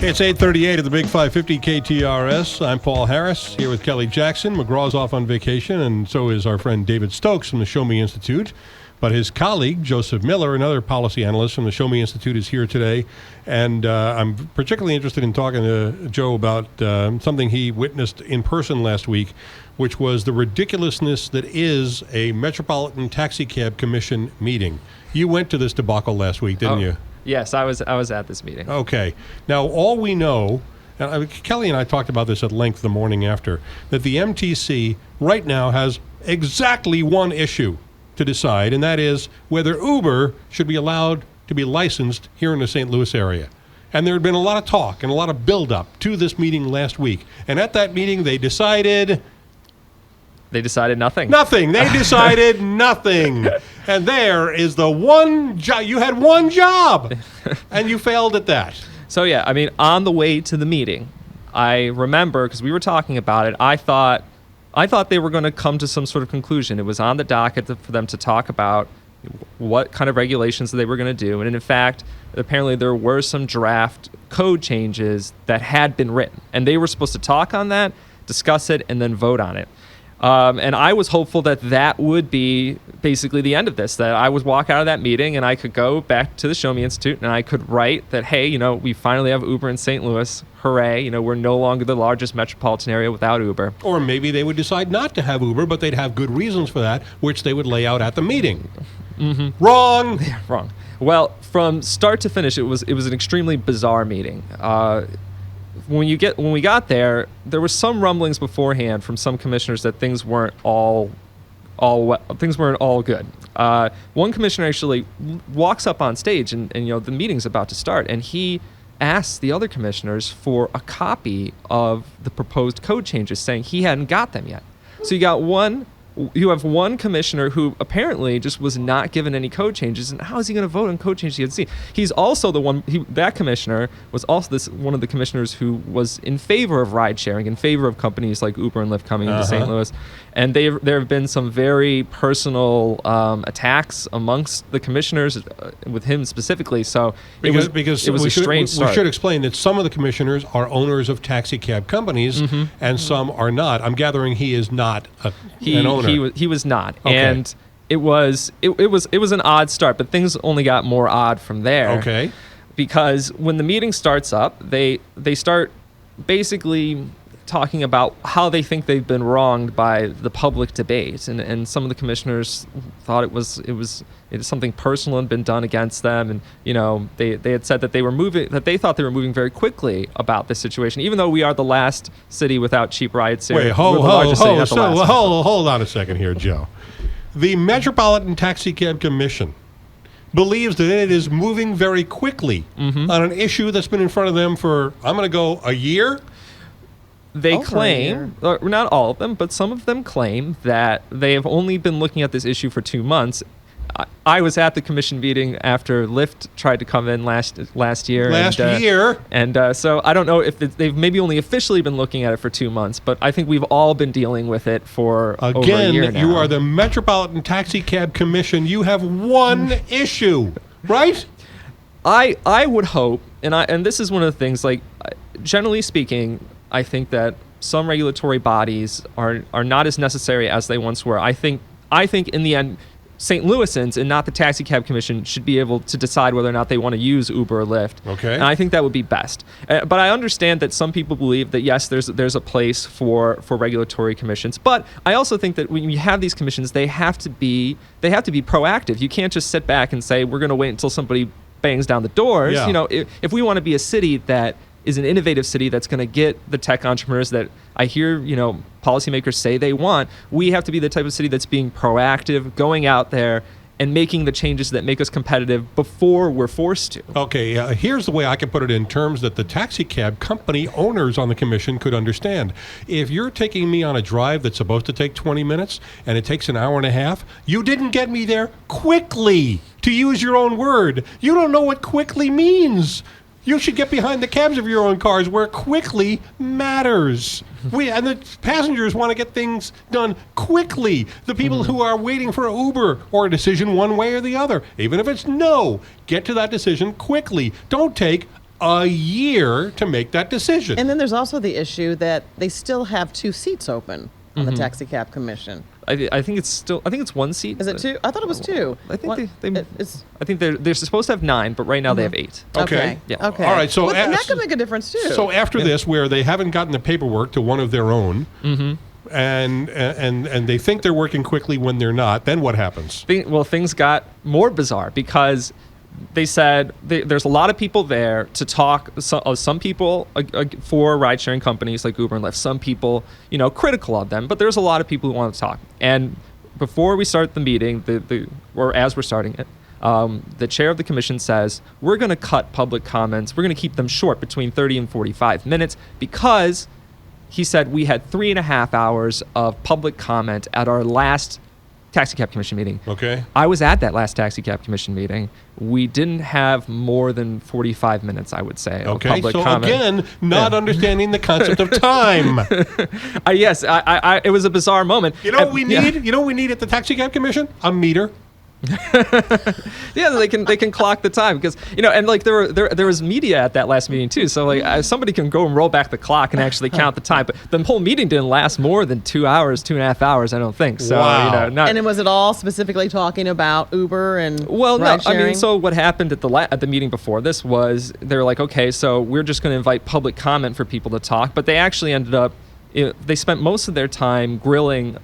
It's 8:38 at the Big 550 KTRS. I'm Paul Harris here with Kelly Jackson. McGraw's off on vacation, and so is our friend David Stokes from the Show Me Institute. But his colleague, Joseph Miller, another policy analyst from the Show Me Institute, is here today. And I'm particularly interested in talking to Joe about something he witnessed in person last week, which was the ridiculousness that is a Metropolitan Taxi Cab Commission meeting. You went to this debacle last week, didn't you? Yes, I was at this meeting. Okay. Now, all we know, and Kelly and I talked about this at length the morning after, that the MTC right now has exactly one issue to decide, and that is whether Uber should be allowed to be licensed here in the St. Louis area. And there had been a lot of talk and a lot of build-up to this meeting last week. And at that meeting, they decided... They decided nothing. Nothing. They decided nothing. And there is the one job. You had one job, and you failed at that. So, yeah, I mean, on the way to the meeting, I remember, because we were talking about it, I thought they were going to come to some sort of conclusion. It was on the docket for them to talk about what kind of regulations they were going to do. And in fact, apparently there were some draft code changes that had been written. And they were supposed to talk on that, discuss it, and then vote on it. And I was hopeful that that would be basically the end of this, that I would walk out of that meeting and I could go back to the Show Me Institute and I could write that, hey, you know, we finally have Uber in St. Louis. Hooray. You know, we're no longer the largest metropolitan area without Uber. Or maybe they would decide not to have Uber, but they'd have good reasons for that, which they would lay out at the meeting. Mm-hmm. Wrong. Yeah, wrong. Well, from start to finish, it was an extremely bizarre meeting. When we got there were some rumblings beforehand from some commissioners that things weren't all good. One commissioner actually walks up on stage and you know the meeting's about to start, and he asks the other commissioners for a copy of the proposed code changes, saying he hadn't got them yet. So you have one commissioner who apparently just was not given any code changes, and how is he going to vote on code changes he hadn't seen? He's also that commissioner was also one of the commissioners who was in favor of ride sharing, in favor of companies like Uber and Lyft coming into St. Louis. And there have been some very personal attacks amongst the commissioners with him specifically. So because it was a strange start. We should explain that some of the commissioners are owners of taxi cab companies, and some are not. I'm gathering he is not an owner. He was not, okay. And it was an odd start, but things only got more odd from there. Okay, because when the meeting starts up, they start basically talking about how they think they've been wronged by the public debate, and some of the commissioners thought it was something personal had been done against them, and you know they had said that they thought they were moving very quickly about this situation, even though we are the last city without cheap ride sharing. Wait, hold on a second here, Joe. The Metropolitan Taxi Cab Commission believes that it is moving very quickly on an issue that's been in front of them for, I'm going to go, a year? They claim, not all of them, but some of them claim that they have only been looking at this issue for 2 months. I was at the commission meeting after Lyft tried to come in last year. And so I don't know if they've maybe only officially been looking at it for 2 months, but I think we've all been dealing with it for over a year now. Again, you are the Metropolitan Taxi Cab Commission. You have one issue, right? I would hope, and this is one of the things, like, generally speaking, I think that some regulatory bodies are not as necessary as they once were. I think in the end, St. Louisans and not the Taxi Cab Commission should be able to decide whether or not they want to use Uber or Lyft. Okay. And I think that would be best. But I understand that some people believe that yes, there's a place for regulatory commissions. But I also think that when you have these commissions, they have to be proactive. You can't just sit back and say we're going to wait until somebody bangs down the doors. Yeah. You know, if we want to be a city that is an innovative city that's going to get the tech entrepreneurs that I hear, you know, policymakers say they want, we have to be the type of city that's being proactive, going out there and making the changes that make us competitive before we're forced to. Okay, here's the way I can put it in terms that the taxi cab company owners on the commission could understand. If you're taking me on a drive that's supposed to take 20 minutes and it takes an hour and a half, you didn't get me there quickly, to use your own word. You don't know what quickly means. You should get behind the cabs of your own cars where quickly matters. And the passengers want to get things done quickly. The people who are waiting for Uber or a decision one way or the other, even if it's no, get to that decision quickly. Don't take a year to make that decision. And then there's also the issue that they still have 2 seats open on the taxi cab commission. I think it's 1 seat. Is it 2? I thought it was 2. I think It's I think they're supposed to have 9, but right now they have 8. Okay. Yeah. Okay. All right, so Well, and that could make a difference too. So after this, where they haven't gotten the paperwork to one of their own, and they think they're working quickly when they're not, then what happens? Things got more bizarre because they said there's a lot of people there to talk. Some people for ride-sharing companies like Uber and Lyft. Some people, critical of them. But there's a lot of people who want to talk. And before we start the meeting, or as we're starting it, the chair of the commission says, we're going to cut public comments. We're going to keep them short, between 30 and 45 minutes, because he said we had 3.5 hours of public comment at our last taxi cab commission meeting. Okay. I was at that last taxi cab commission meeting. We didn't have more than 45 minutes, I would say, of Okay, public so comment. again, not understanding the concept of time. Yes, it was a bizarre moment. You know what we need? You know what we need at the Taxi Cab Commission? A meter. Yeah, they can clock the time, because and like there was media at that last meeting too, so like somebody can go and roll back the clock and actually count the time. But the whole meeting didn't last more than 2 hours, 2.5 hours, I don't think. So Wow. And was it all specifically talking about Uber and Well, no, ride I mean, sharing? so what happened at the meeting before this was they're like, okay, so we're just going to invite public comment for people to talk, but they actually ended up, they spent most of their time grilling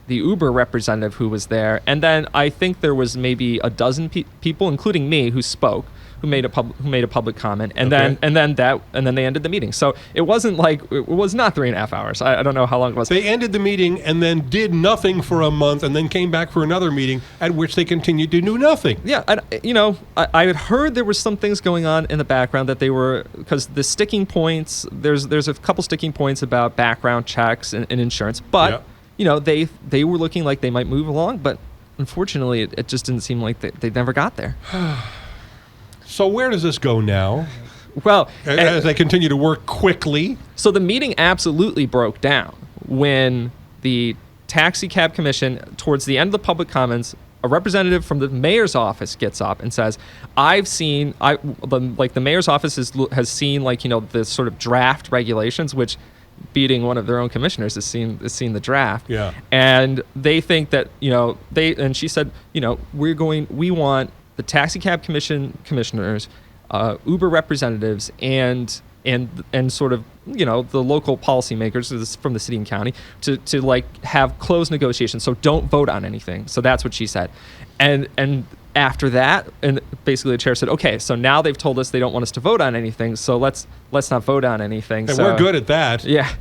the Uber representative who was there, and then I think there was maybe a dozen people, including me, who spoke, who made a public comment, and Okay. then they ended the meeting. So it wasn't like, it was not 3.5 hours. I don't know how long it was. They ended the meeting and then did nothing for a month, and then came back for another meeting at which they continued to do nothing. Yeah, I had heard there were some things going on in the background, that they were, because the sticking points, there's a couple sticking points about background checks and insurance, but they were looking like they might move along, but unfortunately it just didn't seem like they never got there. So where does this go now? Well, As they continue to work quickly? so the meeting absolutely broke down when the taxi cab commission, towards the end of the public comments, a representative from the mayor's office gets up and says, the mayor's office has seen the sort of draft regulations, which beating one of their own commissioners has seen the draft. Yeah. And they think that, and she said, we want the taxi cab commissioners, Uber representatives, and sort of, the local policymakers from the city and county to like have closed negotiations. So don't vote on anything. So that's what she said. And after that, and basically the chair said, okay, so now they've told us they don't want us to vote on anything, so let's not vote on anything. And so, we're good at that. Yeah.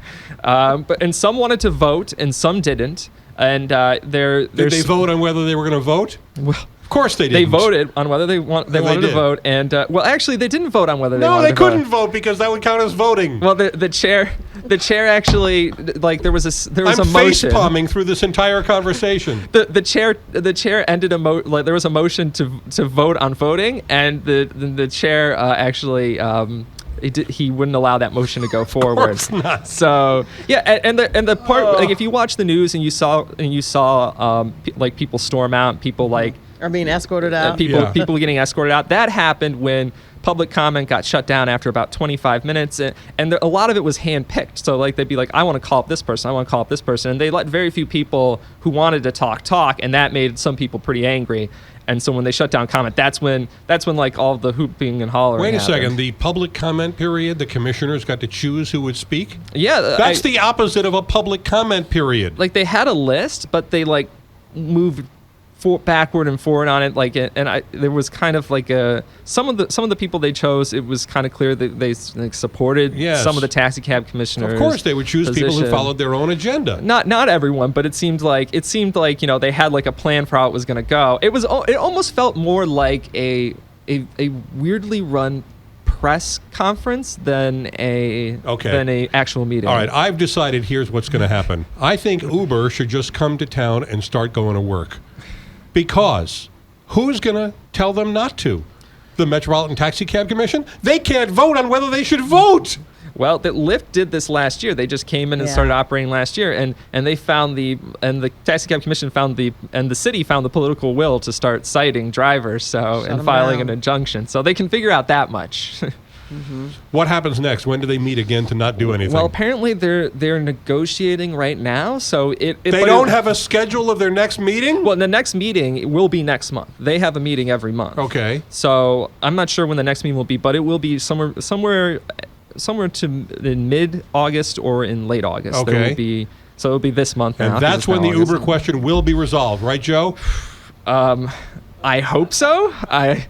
But some wanted to vote and some didn't. And Did they vote on whether they were going to vote? Well, of course they they didn't. voted on whether they wanted to did. vote, and actually they didn't vote on whether they No, wanted they to couldn't vote. vote because that would count as voting. Well, the chair actually, like, there was a I'm motion. face-palming through this entire conversation. The chair ended there was a motion to vote on voting, and the chair actually he wouldn't allow that motion to go forward. Of course not. So yeah, and the part, like, if you watch the news and you saw like people storm out, people like Are being escorted out. Yeah. people getting escorted out. That happened when public comment got shut down after about 25 minutes, and a lot of it was handpicked. So like they'd be like, I want to call up this person, I want to call up this person, and they let very few people who wanted to talk, and that made some people pretty angry. And so when they shut down comment, that's when like all the hooping and hollering Wait a happened. second. The public comment period, the commissioners got to choose who would speak? Yeah, That's the opposite of a public comment period. like they had a list, but they like moved backward and forward on it, there was kind of like some of the people they chose, it was kind of clear that they like supported Yes. some of the taxi cab commissioners. Of course, they would choose people who position. followed their own agenda. Not everyone, but it seemed like they had like a plan for how it was going to go. It almost felt more like a weirdly run press conference than a actual meeting. All right, I've decided here's what's going to happen. I think Uber should just come to town and start going to work. Because who's going to tell them not to? The Metropolitan Taxi Cab Commission? They can't vote on whether they should vote. Well, the Lyft did this last year. They just came in and started operating last year, and they found the Taxi Cab Commission and the city found the political will to start citing drivers, and filing an injunction. So they can figure out that much. What happens next? When do they meet again to not do anything? Well, apparently they're negotiating right now, so they don't have a schedule of their next meeting? Well, the next meeting will be next month. They have a meeting every month. Okay. So I'm not sure when the next meeting will be, but it will be somewhere to in mid-August or in late August. Okay. There will be, so it'll be this month now. And 'cause that's it's when now the August. Uber question will be resolved, right, Joe? I hope so. I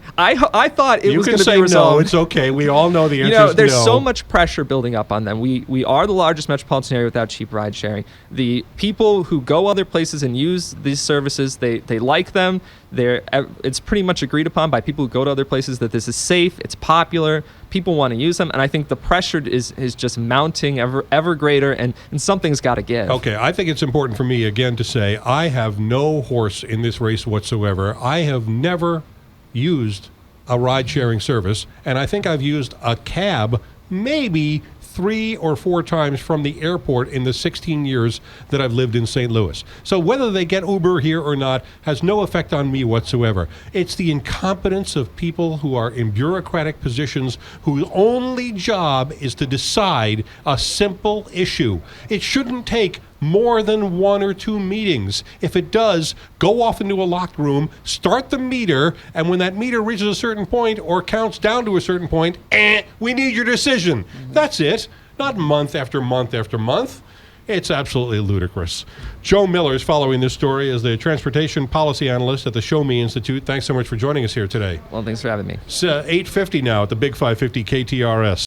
thought it You was can going to say be resolved. no. It's okay. We all know the answer is There's no. so much pressure building up on them. We are the largest metropolitan area without cheap ride sharing. The people who go other places and use these services, they like them. It's pretty much agreed upon by people who go to other places that this is safe, it's popular, people want to use them, and I think the pressure is just mounting ever greater, and something's got to give. Okay, I think it's important for me again to say I have no horse in this race whatsoever. I have never used a ride-sharing service, and I think I've used a cab maybe 3 or 4 times from the airport in the 16 years that I've lived in St. Louis. So whether they get Uber here or not has no effect on me whatsoever. It's the incompetence of people who are in bureaucratic positions whose only job is to decide a simple issue. It shouldn't take more than 1 or 2 meetings. If it does, go off into a locked room, start the meter, and when that meter reaches a certain point or counts down to a certain point, we need your decision. That's it. Not month after month after month. It's absolutely ludicrous. Joe Miller is following this story as the transportation policy analyst at the Show Me Institute. Thanks so much for joining us here today. Well, thanks for having me. It's 8:50 now at the Big 550 KTRS.